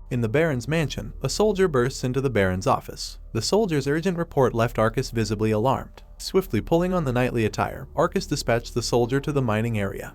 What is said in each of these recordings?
In the Baron's mansion, a soldier bursts into the Baron's office. The soldier's urgent report left Arcus visibly alarmed. Swiftly pulling on the knightly attire, Arcus dispatched the soldier to the mining area.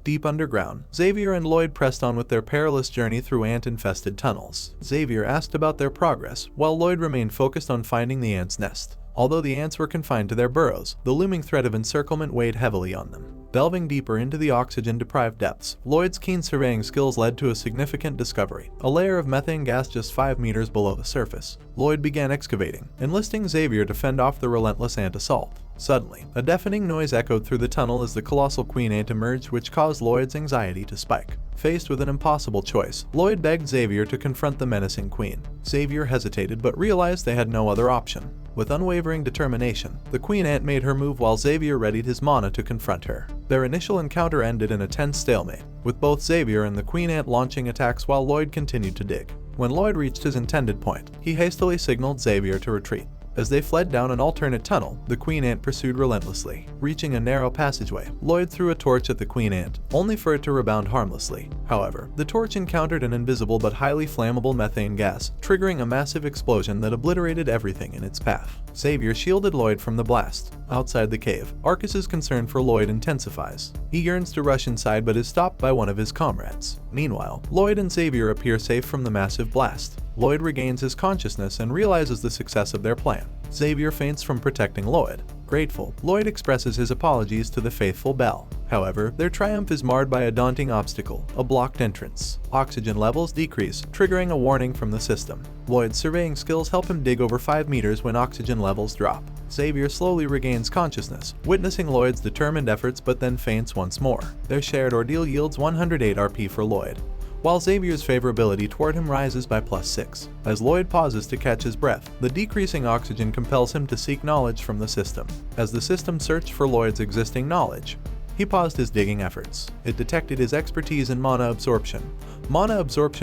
Deep underground, Xavier and Lloyd pressed on with their perilous journey through ant-infested tunnels. Xavier asked about their progress, while Lloyd remained focused on finding the ant's nest. Although the ants were confined to their burrows, the looming threat of encirclement weighed heavily on them. Delving deeper into the oxygen-deprived depths, Lloyd's keen surveying skills led to a significant discovery: a layer of methane gas just 5 meters below the surface. Lloyd began excavating, enlisting Xavier to fend off the relentless ant assault. Suddenly, a deafening noise echoed through the tunnel as the colossal queen ant emerged, which caused Lloyd's anxiety to spike. Faced with an impossible choice, Lloyd begged Xavier to confront the menacing queen. Xavier hesitated but realized they had no other option. With unwavering determination, the queen ant made her move while Xavier readied his mana to confront her. Their initial encounter ended in a tense stalemate, with both Xavier and the queen ant launching attacks while Lloyd continued to dig. When Lloyd reached his intended point, he hastily signaled Xavier to retreat. As they fled down an alternate tunnel, the queen ant pursued relentlessly. Reaching a narrow passageway, Lloyd threw a torch at the queen ant, only for it to rebound harmlessly. However, the torch encountered an invisible but highly flammable methane gas, triggering a massive explosion that obliterated everything in its path. Xavier shielded Lloyd from the blast. Outside the cave, Arcus's concern for Lloyd intensifies. He yearns to rush inside but is stopped by one of his comrades. Meanwhile, Lloyd and Xavier appear safe from the massive blast. Lloyd regains his consciousness and realizes the success of their plan. Xavier faints from protecting Lloyd. Grateful, Lloyd expresses his apologies to the faithful Belle. However, their triumph is marred by a daunting obstacle: a blocked entrance. Oxygen levels decrease, triggering a warning from the system. Lloyd's surveying skills help him dig over 5 meters when oxygen levels drop. Xavier slowly regains consciousness, witnessing Lloyd's determined efforts, but then faints once more. Their shared ordeal yields 108 RP for Lloyd, while Xavier's favorability toward him rises by +6. As Lloyd pauses to catch his breath, the decreasing oxygen compels him to seek knowledge from the system. As the system searched for Lloyd's existing knowledge, he paused his digging efforts. It detected his expertise in mana absorption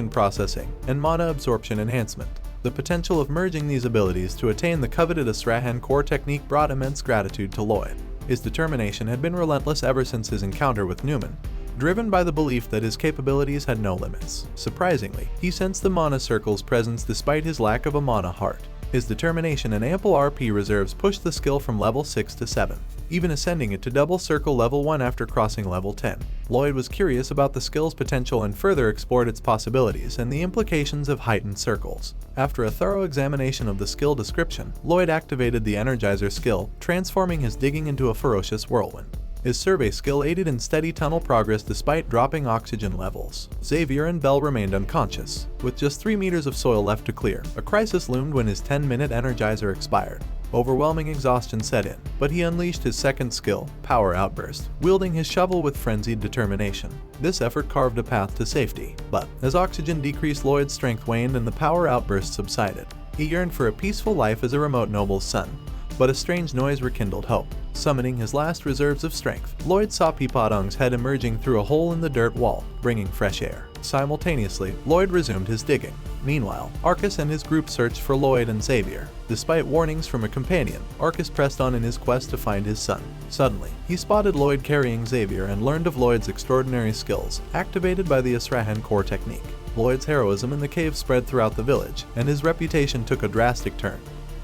processing, and mana absorption enhancement. The potential of merging these abilities to attain the coveted Asrahan core technique brought immense gratitude to Lloyd. His determination had been relentless ever since his encounter with Newman, driven by the belief that his capabilities had no limits. Surprisingly, he sensed the mana circle's presence despite his lack of a mana heart. His determination and ample RP reserves pushed the skill from level 6 to 7, even ascending it to double circle level 1 after crossing level 10. Lloyd was curious about the skill's potential and further explored its possibilities and the implications of heightened circles. After a thorough examination of the skill description, Lloyd activated the Energizer skill, transforming his digging into a ferocious whirlwind. His survey skill aided in steady tunnel progress despite dropping oxygen levels. Xavier and Belle remained unconscious. With just 3 meters of soil left to clear, a crisis loomed when his 10-minute Energizer expired. Overwhelming exhaustion set in, but he unleashed his second skill, Power Outburst, wielding his shovel with frenzied determination. This effort carved a path to safety, but as oxygen decreased, Lloyd's strength waned and the Power Outburst subsided. He yearned for a peaceful life as a remote noble's son, but a strange noise rekindled hope. Summoning his last reserves of strength, Lloyd saw Peapodong's head emerging through a hole in the dirt wall, bringing fresh air. Simultaneously, Lloyd resumed his digging. Meanwhile, Arcus and his group searched for Lloyd and Xavier. Despite warnings from a companion, Arcus pressed on in his quest to find his son. Suddenly, he spotted Lloyd carrying Xavier and learned of Lloyd's extraordinary skills, activated by the Asrahan core technique. Lloyd's heroism in the cave spread throughout the village, and his reputation took a drastic turn,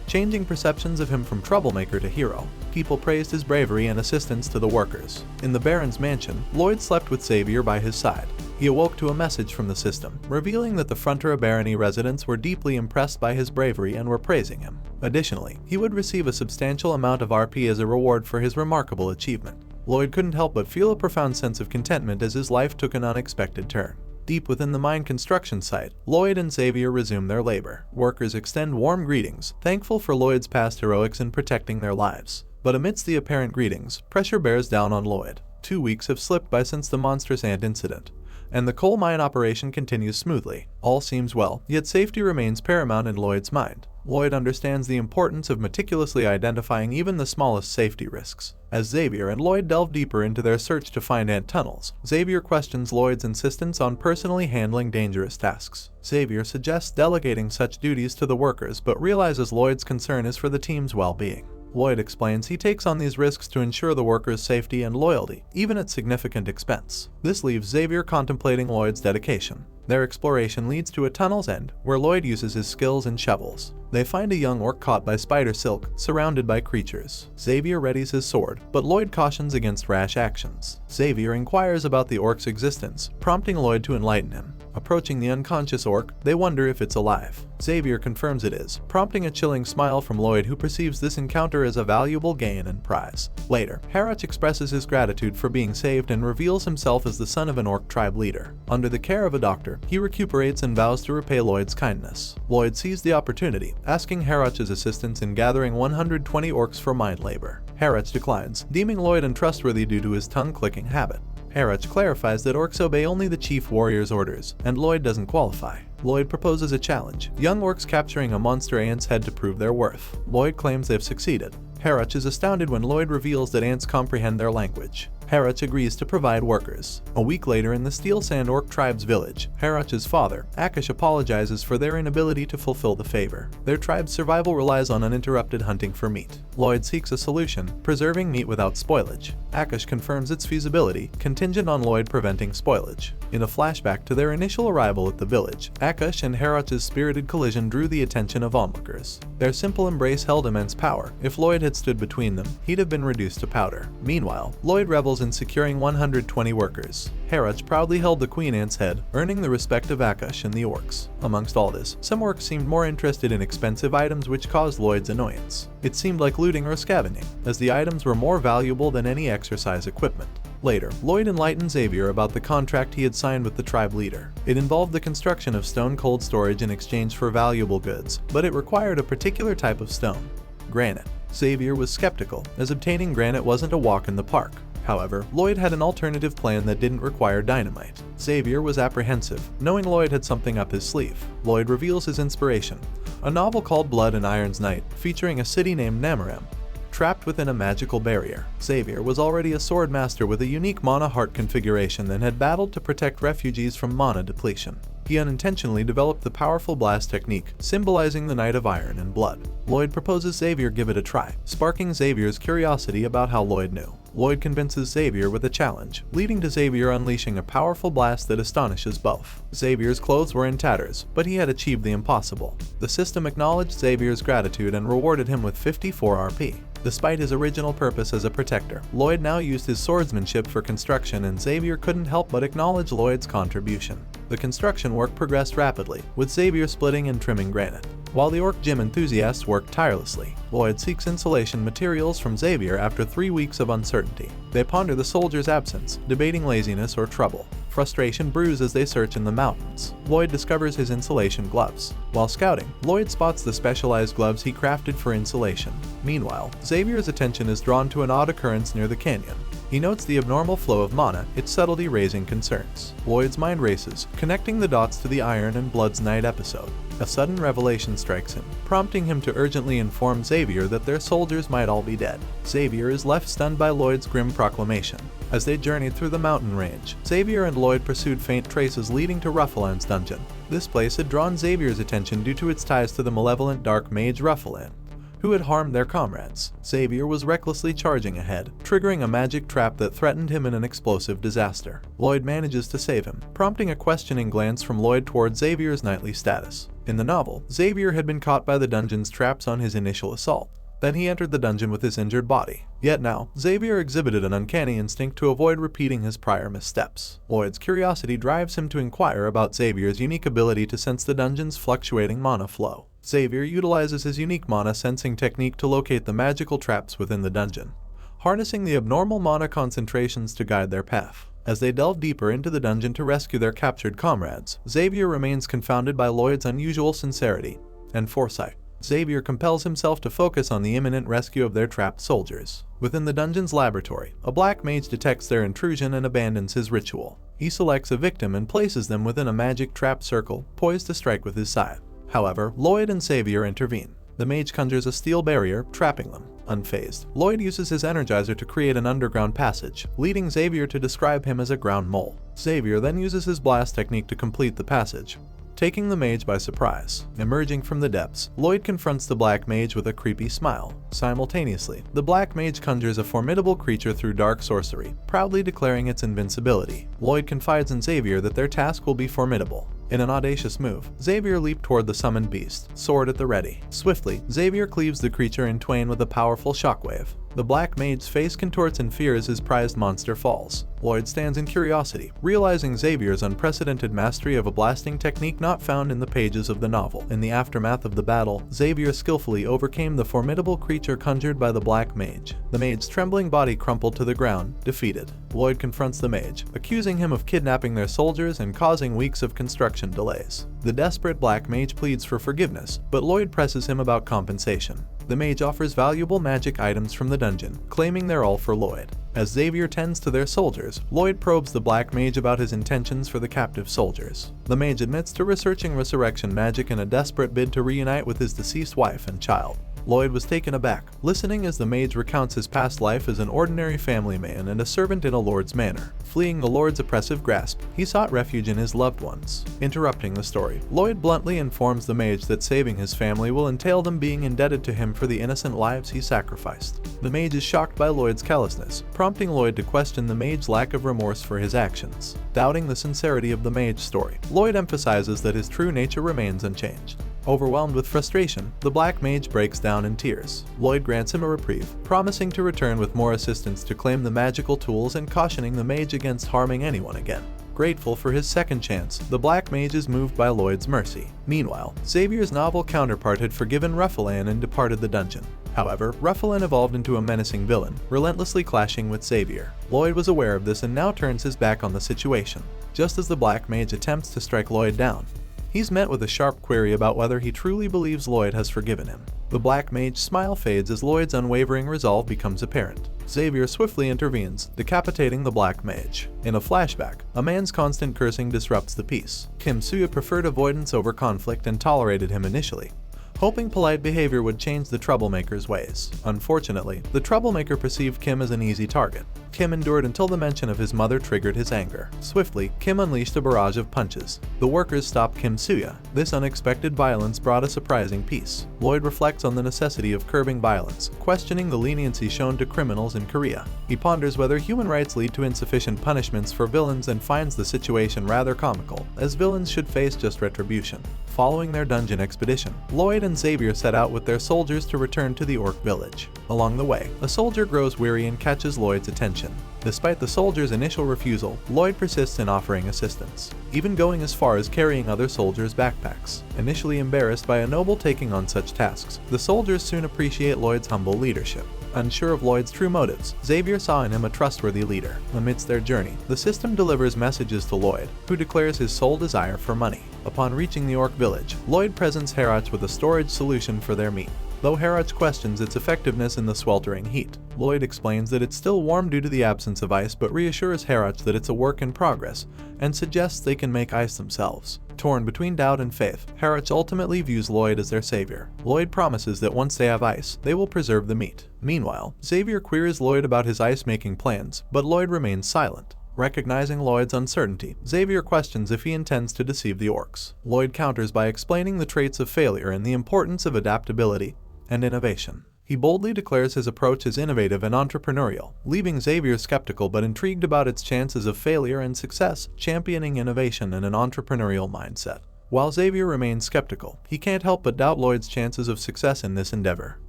changing perceptions of him from troublemaker to hero. People praised his bravery and assistance to the workers. In the Baron's mansion, Lloyd slept with Xavier by his side. He awoke to a message from the system, revealing that the Frontera Barony residents were deeply impressed by his bravery and were praising him. Additionally, he would receive a substantial amount of RP as a reward for his remarkable achievement. Lloyd couldn't help but feel a profound sense of contentment as his life took an unexpected turn. Deep within the mine construction site, Lloyd and Xavier resume their labor. Workers extend warm greetings, thankful for Lloyd's past heroics in protecting their lives. But amidst the apparent greetings, pressure bears down on Lloyd. 2 weeks have slipped by since the monstrous ant incident, and the coal mine operation continues smoothly. All seems well, yet safety remains paramount in Lloyd's mind. Lloyd understands the importance of meticulously identifying even the smallest safety risks. As Xavier and Lloyd delve deeper into their search to find ant tunnels, Xavier questions Lloyd's insistence on personally handling dangerous tasks. Xavier suggests delegating such duties to the workers but realizes Lloyd's concern is for the team's well-being. Lloyd explains he takes on these risks to ensure the workers' safety and loyalty, even at significant expense. This leaves Xavier contemplating Lloyd's dedication. Their exploration leads to a tunnel's end, where Lloyd uses his skills and shovels. They find a young orc caught by spider silk, surrounded by creatures. Xavier readies his sword, but Lloyd cautions against rash actions. Xavier inquires about the orc's existence, prompting Lloyd to enlighten him. Approaching the unconscious orc, they wonder if it's alive. Xavier confirms it is, prompting a chilling smile from Lloyd, who perceives this encounter as a valuable gain and prize. Later, Harach expresses his gratitude for being saved and reveals himself as the son of an orc tribe leader. Under the care of a doctor, he recuperates and vows to repay Lloyd's kindness. Lloyd sees the opportunity, asking Harach's assistance in gathering 120 orcs for mind labor. Harach declines, deeming Lloyd untrustworthy due to his tongue-clicking habit. Harach clarifies that orcs obey only the chief warrior's orders, and Lloyd doesn't qualify. Lloyd proposes a challenge, young orcs capturing a monster ant's head to prove their worth. Lloyd claims they've succeeded. Harach is astounded when Lloyd reveals that ants comprehend their language. Harach agrees to provide workers. A week later in the Steel Sand Orc tribe's village, Harach's father, Akash, apologizes for their inability to fulfill the favor. Their tribe's survival relies on uninterrupted hunting for meat. Lloyd seeks a solution, preserving meat without spoilage. Akash confirms its feasibility, contingent on Lloyd preventing spoilage. In a flashback to their initial arrival at the village, Akash and Harach's spirited collision drew the attention of onlookers. Their simple embrace held immense power. If Lloyd had stood between them, he'd have been reduced to powder. Meanwhile, Lloyd revels in securing 120 workers. Harach proudly held the queen ant's head, earning the respect of Akash and the orcs. Amongst all this, some orcs seemed more interested in expensive items, which caused Lloyd's annoyance. It seemed like looting or scavenging, as the items were more valuable than any exercise equipment. Later, Lloyd enlightened Xavier about the contract he had signed with the tribe leader. It involved the construction of stone cold storage in exchange for valuable goods, but it required a particular type of stone: granite. Xavier was skeptical, as obtaining granite wasn't a walk in the park. However, Lloyd had an alternative plan that didn't require dynamite. Xavier was apprehensive, knowing Lloyd had something up his sleeve. Lloyd reveals his inspiration: a novel called Blood and Iron's Night, featuring a city named Namarem, trapped within a magical barrier. Xavier was already a sword master with a unique mana heart configuration and had battled to protect refugees from mana depletion. He unintentionally developed the powerful blast technique, symbolizing the Knight of Iron and Blood. Lloyd proposes Xavier give it a try, sparking Xavier's curiosity about how Lloyd knew. Lloyd convinces Xavier with a challenge, leading to Xavier unleashing a powerful blast that astonishes both. Xavier's clothes were in tatters, but he had achieved the impossible. The system acknowledged Xavier's gratitude and rewarded him with 54 RP. Despite his original purpose as a protector, Lloyd now used his swordsmanship for construction, and Xavier couldn't help but acknowledge Lloyd's contribution. The construction work progressed rapidly, with Xavier splitting and trimming granite. While the orc gym enthusiasts worked tirelessly, Lloyd seeks insulation materials from Xavier after 3 weeks of uncertainty. They ponder the soldier's absence, debating laziness or trouble. Frustration brews as they search in the mountains. Lloyd discovers his insulation gloves. While scouting, Lloyd spots the specialized gloves he crafted for insulation. Meanwhile, Xavier's attention is drawn to an odd occurrence near the canyon. He notes the abnormal flow of mana, its subtlety raising concerns. Lloyd's mind races, connecting the dots to the Iron and Blood's Night episode. A sudden revelation strikes him, prompting him to urgently inform Xavier that their soldiers might all be dead. Xavier is left stunned by Lloyd's grim proclamation. As they journeyed through the mountain range, Xavier and Lloyd pursued faint traces leading to Ruffalan's dungeon. This place had drawn Xavier's attention due to its ties to the malevolent dark mage Ruffalan, who had harmed their comrades. Xavier was recklessly charging ahead, triggering a magic trap that threatened him in an explosive disaster. Lloyd manages to save him, prompting a questioning glance from Lloyd toward Xavier's knightly status. In the novel, Xavier had been caught by the dungeon's traps on his initial assault. Then he entered the dungeon with his injured body. Yet now, Xavier exhibited an uncanny instinct to avoid repeating his prior missteps. Lloyd's curiosity drives him to inquire about Xavier's unique ability to sense the dungeon's fluctuating mana flow. Xavier utilizes his unique mana sensing technique to locate the magical traps within the dungeon, harnessing the abnormal mana concentrations to guide their path. As they delve deeper into the dungeon to rescue their captured comrades, Xavier remains confounded by Lloyd's unusual sincerity and foresight. Xavier compels himself to focus on the imminent rescue of their trapped soldiers. Within the dungeon's laboratory, a black mage detects their intrusion and abandons his ritual. He selects a victim and places them within a magic trap circle, poised to strike with his scythe. However, Lloyd and Xavier intervene. The mage conjures a steel barrier, trapping them. Unfazed, Lloyd uses his energizer to create an underground passage, leading Xavier to describe him as a ground mole. Xavier then uses his blast technique to complete the passage, taking the mage by surprise. Emerging from the depths, Lloyd confronts the black mage with a creepy smile. Simultaneously, the black mage conjures a formidable creature through dark sorcery, proudly declaring its invincibility. Lloyd confides in Xavier that their task will be formidable. In an audacious move, Xavier leaped toward the summoned beast, sword at the ready. Swiftly, Xavier cleaves the creature in twain with a powerful shockwave. The Black Mage's face contorts in fear as his prized monster falls. Lloyd stands in curiosity, realizing Xavier's unprecedented mastery of a blasting technique not found in the pages of the novel. In the aftermath of the battle, Xavier skillfully overcame the formidable creature conjured by the Black Mage. The mage's trembling body crumpled to the ground, defeated. Lloyd confronts the mage, accusing him of kidnapping their soldiers and causing weeks of construction delays. The desperate Black Mage pleads for forgiveness, but Lloyd presses him about compensation. The mage offers valuable magic items from the dungeon, claiming they're all for Lloyd. As Xavier tends to their soldiers, Lloyd probes the Black Mage about his intentions for the captive soldiers. The mage admits to researching resurrection magic in a desperate bid to reunite with his deceased wife and child. Lloyd was taken aback, listening as the mage recounts his past life as an ordinary family man and a servant in a lord's manor. Fleeing the lord's oppressive grasp, he sought refuge in his loved ones. Interrupting the story, Lloyd bluntly informs the mage that saving his family will entail them being indebted to him for the innocent lives he sacrificed. The mage is shocked by Lloyd's callousness, prompting Lloyd to question the mage's lack of remorse for his actions. Doubting the sincerity of the mage's story, Lloyd emphasizes that his true nature remains unchanged. Overwhelmed with frustration, the Black Mage breaks down in tears. Lloyd grants him a reprieve, promising to return with more assistance to claim the magical tools and cautioning the mage against harming anyone again. Grateful for his second chance, the Black Mage is moved by Lloyd's mercy. Meanwhile, Xavier's novel counterpart had forgiven Ruffalan and departed the dungeon. However, Ruffalan evolved into a menacing villain, relentlessly clashing with Xavier. Lloyd was aware of this and now turns his back on the situation. Just as the Black Mage attempts to strike Lloyd down, he's met with a sharp query about whether he truly believes Lloyd has forgiven him. The Black Mage's smile fades as Lloyd's unwavering resolve becomes apparent. Xavier swiftly intervenes, decapitating the Black Mage. In a flashback, a man's constant cursing disrupts the peace. Kim Suya preferred avoidance over conflict and tolerated him initially, hoping polite behavior would change the troublemaker's ways. Unfortunately, the troublemaker perceived Kim as an easy target. Kim endured until the mention of his mother triggered his anger. Swiftly, Kim unleashed a barrage of punches. The workers stopped Kim Suya. This unexpected violence brought a surprising peace. Lloyd reflects on the necessity of curbing violence, questioning the leniency shown to criminals in Korea. He ponders whether human rights lead to insufficient punishments for villains and finds the situation rather comical, as villains should face just retribution. Following their dungeon expedition, Lloyd and Xavier set out with their soldiers to return to the orc village. Along the way, a soldier grows weary and catches Lloyd's attention. Despite the soldier's initial refusal, Lloyd persists in offering assistance, even going as far as carrying other soldiers' backpacks. Initially embarrassed by a noble taking on such tasks, the soldiers soon appreciate Lloyd's humble leadership. Unsure of Lloyd's true motives, Xavier saw in him a trustworthy leader. Amidst their journey, the system delivers messages to Lloyd, who declares his sole desire for money. Upon reaching the orc village, Lloyd presents Harach with a storage solution for their meat. Though Harach questions its effectiveness in the sweltering heat, Lloyd explains that it's still warm due to the absence of ice but reassures Harach that it's a work in progress and suggests they can make ice themselves. Torn between doubt and faith, Harach ultimately views Lloyd as their savior. Lloyd promises that once they have ice, they will preserve the meat. Meanwhile, Xavier queries Lloyd about his ice-making plans, but Lloyd remains silent. Recognizing Lloyd's uncertainty, Xavier questions if he intends to deceive the orcs. Lloyd counters by explaining the traits of failure and the importance of adaptability and innovation. He boldly declares his approach as innovative and entrepreneurial, leaving Xavier skeptical but intrigued about its chances of failure and success, championing innovation and an entrepreneurial mindset. While Xavier remains skeptical, he can't help but doubt Lloyd's chances of success in this endeavor.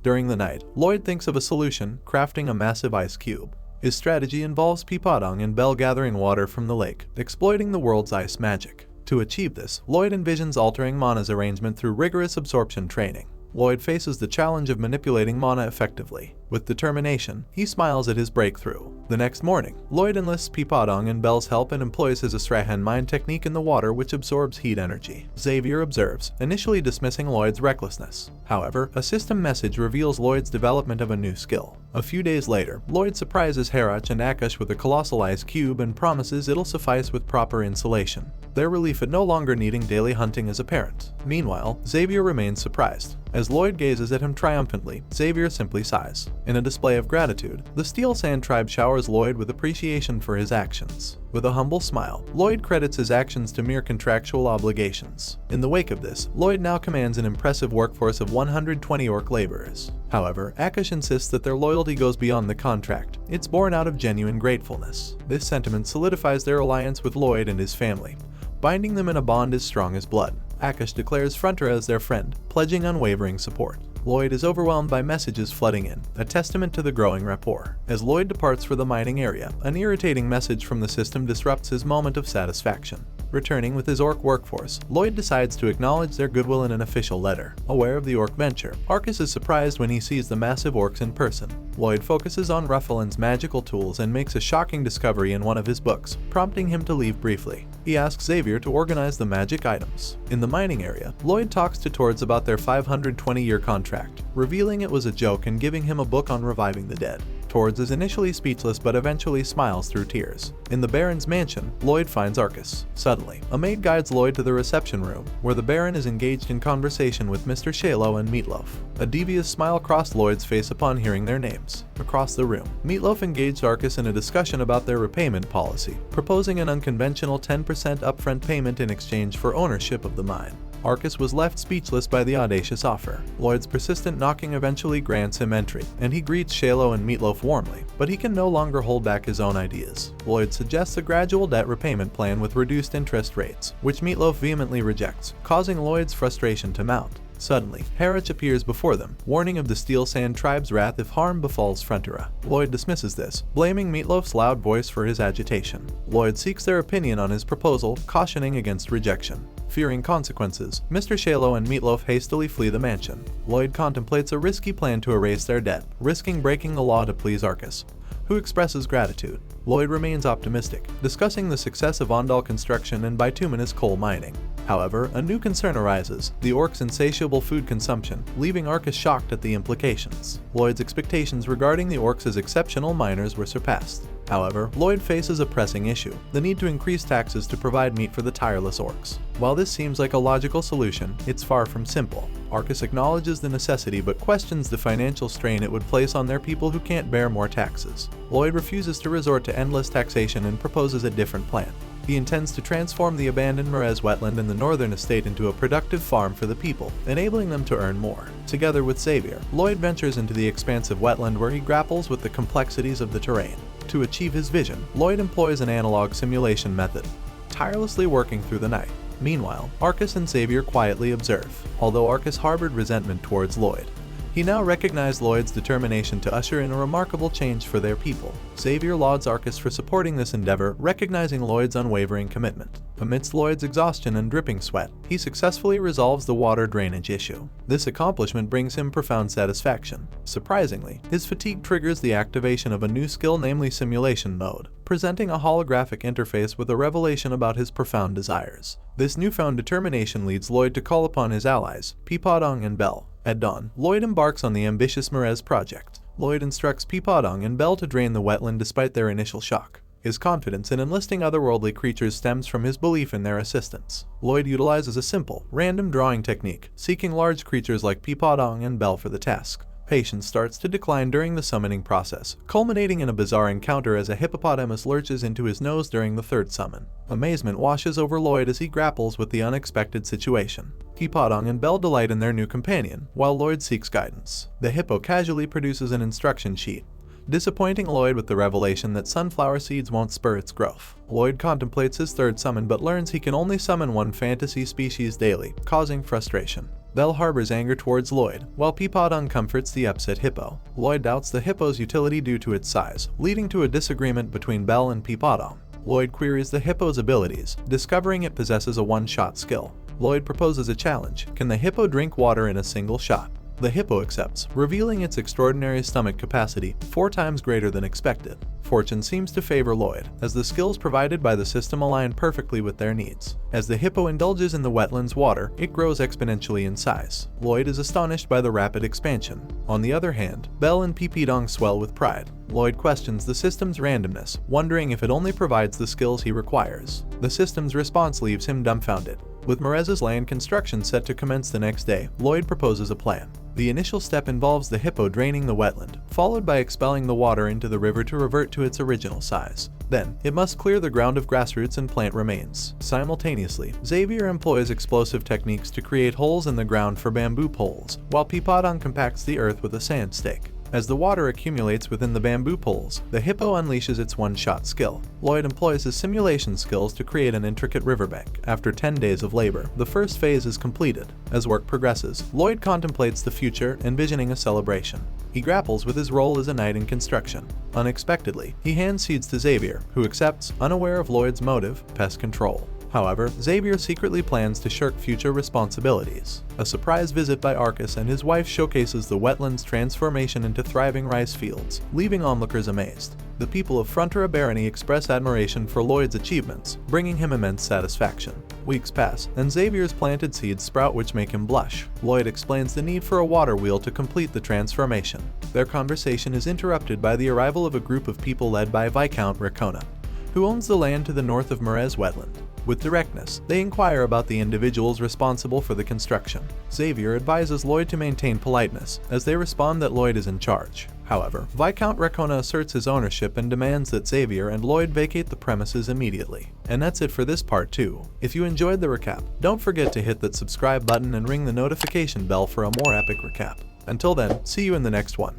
During the night, Lloyd thinks of a solution, crafting a massive ice cube. His strategy involves Pipadong and Bell gathering water from the lake, exploiting the world's ice magic. To achieve this, Lloyd envisions altering Mana's arrangement through rigorous absorption training. Lloyd faces the challenge of manipulating mana effectively. With determination, he smiles at his breakthrough. The next morning, Lloyd enlists Pipadong and Bell's help and employs his Astrahan mind technique in the water which absorbs heat energy. Xavier observes, initially dismissing Lloyd's recklessness. However, a system message reveals Lloyd's development of a new skill. A few days later, Lloyd surprises Harach and Akash with a colossal ice cube and promises it'll suffice with proper insulation. Their relief at no longer needing daily hunting is apparent. Meanwhile, Xavier remains surprised. As Lloyd gazes at him triumphantly, Xavier simply sighs. In a display of gratitude, the Steel Sand tribe showers Lloyd with appreciation for his actions. With a humble smile, Lloyd credits his actions to mere contractual obligations. In the wake of this, Lloyd now commands an impressive workforce of 120 orc laborers. However, Akash insists that their loyalty goes beyond the contract. It's born out of genuine gratefulness. This sentiment solidifies their alliance with Lloyd and his family, binding them in a bond as strong as blood. Akash declares Frontier as their friend, pledging unwavering support. Lloyd is overwhelmed by messages flooding in, a testament to the growing rapport. As Lloyd departs for the mining area, an irritating message from the system disrupts his moment of satisfaction. Returning with his orc workforce, Lloyd decides to acknowledge their goodwill in an official letter. Aware of the orc venture, Arcus is surprised when he sees the massive orcs in person. Lloyd focuses on Ruffalin's magical tools and makes a shocking discovery in one of his books, prompting him to leave briefly. He asks Xavier to organize the magic items. In the mining area, Lloyd talks to Tords about their 520-year contract, revealing it was a joke and giving him a book on reviving the dead. Tords is initially speechless but eventually smiles through tears. In the Baron's mansion, Lloyd finds Arcus. Suddenly, a maid guides Lloyd to the reception room, where the Baron is engaged in conversation with Mr. Shalo and Meatloaf. A devious smile crossed Lloyd's face upon hearing their names. Across the room, Meatloaf engaged Arcus in a discussion about their repayment policy, proposing an unconventional 10% upfront payment in exchange for ownership of the mine. Arcus was left speechless by the audacious offer. Lloyd's persistent knocking eventually grants him entry, and he greets Shalo and Meatloaf warmly, but he can no longer hold back his own ideas. Lloyd suggests a gradual debt repayment plan with reduced interest rates, which Meatloaf vehemently rejects, causing Lloyd's frustration to mount. Suddenly, Harich appears before them, warning of the Steel Sand tribe's wrath if harm befalls Frontier. Lloyd dismisses this, blaming Meatloaf's loud voice for his agitation. Lloyd seeks their opinion on his proposal, cautioning against rejection. Fearing consequences, Mr. Shalo and Meatloaf hastily flee the mansion. Lloyd contemplates a risky plan to erase their debt, risking breaking the law to please Arcus, who expresses gratitude. Lloyd remains optimistic, discussing the success of Ondal construction and bituminous coal mining. However, a new concern arises: the orcs' insatiable food consumption, leaving Arcus shocked at the implications. Lloyd's expectations regarding the orcs as exceptional miners were surpassed. However, Lloyd faces a pressing issue: the need to increase taxes to provide meat for the tireless orcs. While this seems like a logical solution, it's far from simple. Arcus acknowledges the necessity but questions the financial strain it would place on their people who can't bear more taxes. Lloyd refuses to resort to endless taxation and proposes a different plan. He intends to transform the abandoned Merez wetland in the northern estate into a productive farm for the people, enabling them to earn more. Together with Xavier, Lloyd ventures into the expansive wetland where he grapples with the complexities of the terrain. To achieve his vision, Lloyd employs an analog simulation method, tirelessly working through the night. Meanwhile, Arcus and Xavier quietly observe. Although Arcus harbored resentment towards Lloyd, he now recognized Lloyd's determination to usher in a remarkable change for their people. Xavier lauds Arcus for supporting this endeavor, recognizing Lloyd's unwavering commitment. Amidst Lloyd's exhaustion and dripping sweat, he successfully resolves the water drainage issue. This accomplishment brings him profound satisfaction. Surprisingly, his fatigue triggers the activation of a new skill, namely Simulation Mode, presenting a holographic interface with a revelation about his profound desires. This newfound determination leads Lloyd to call upon his allies, Peepadong and Bell. At dawn, Lloyd embarks on the ambitious Merez project. Lloyd instructs Peepadong and Bell to drain the wetland despite their initial shock. His confidence in enlisting otherworldly creatures stems from his belief in their assistance. Lloyd utilizes a simple, random drawing technique, seeking large creatures like Peepadong and Bell for the task. Patience starts to decline during the summoning process, culminating in a bizarre encounter as a hippopotamus lurches into his nose during the third summon. Amazement washes over Lloyd as he grapples with the unexpected situation. Peepadong and Bell delight in their new companion, while Lloyd seeks guidance. The hippo casually produces an instruction sheet, disappointing Lloyd with the revelation that sunflower seeds won't spur its growth. Lloyd contemplates his third summon but learns he can only summon one fantasy species daily, causing frustration. Bell harbors anger towards Lloyd, while Peepadong comforts the upset hippo. Lloyd doubts the hippo's utility due to its size, leading to a disagreement between Bell and Peepadong. Lloyd queries the hippo's abilities, discovering it possesses a one-shot skill. Lloyd proposes a challenge: can the hippo drink water in a single shot? The hippo accepts, revealing its extraordinary stomach capacity, 4 times greater than expected. Fortune seems to favor Lloyd, as the skills provided by the system align perfectly with their needs. As the hippo indulges in the wetland's water, it grows exponentially in size. Lloyd is astonished by the rapid expansion. On the other hand, Bell and Peepadong swell with pride. Lloyd questions the system's randomness, wondering if it only provides the skills he requires. The system's response leaves him dumbfounded. With Merez's land construction set to commence the next day, Lloyd proposes a plan. The initial step involves the hippo draining the wetland, followed by expelling the water into the river to revert to its original size. Then, it must clear the ground of grassroots and plant remains. Simultaneously, Xavier employs explosive techniques to create holes in the ground for bamboo poles, while Peepadong compacts the earth with a sand stake. As the water accumulates within the bamboo poles, the hippo unleashes its one-shot skill. Lloyd employs his simulation skills to create an intricate riverbank. After 10 days of labor, the first phase is completed. As work progresses, Lloyd contemplates the future, envisioning a celebration. He grapples with his role as a knight in construction. Unexpectedly, he hand-seeds to Xavier, who accepts, unaware of Lloyd's motive, pest control. However, Xavier secretly plans to shirk future responsibilities. A surprise visit by Arcus and his wife showcases the wetland's transformation into thriving rice fields, leaving onlookers amazed. The people of Frontera Barony express admiration for Lloyd's achievements, bringing him immense satisfaction. Weeks pass, and Xavier's planted seeds sprout which make him blush. Lloyd explains the need for a water wheel to complete the transformation. Their conversation is interrupted by the arrival of a group of people led by Viscount Racona, who owns the land to the north of Merez Wetland. With directness, they inquire about the individuals responsible for the construction. Xavier advises Lloyd to maintain politeness, as they respond that Lloyd is in charge. However, Viscount Racona asserts his ownership and demands that Xavier and Lloyd vacate the premises immediately. And that's it for this part 2. If you enjoyed the recap, don't forget to hit that subscribe button and ring the notification bell for a more epic recap. Until then, see you in the next one.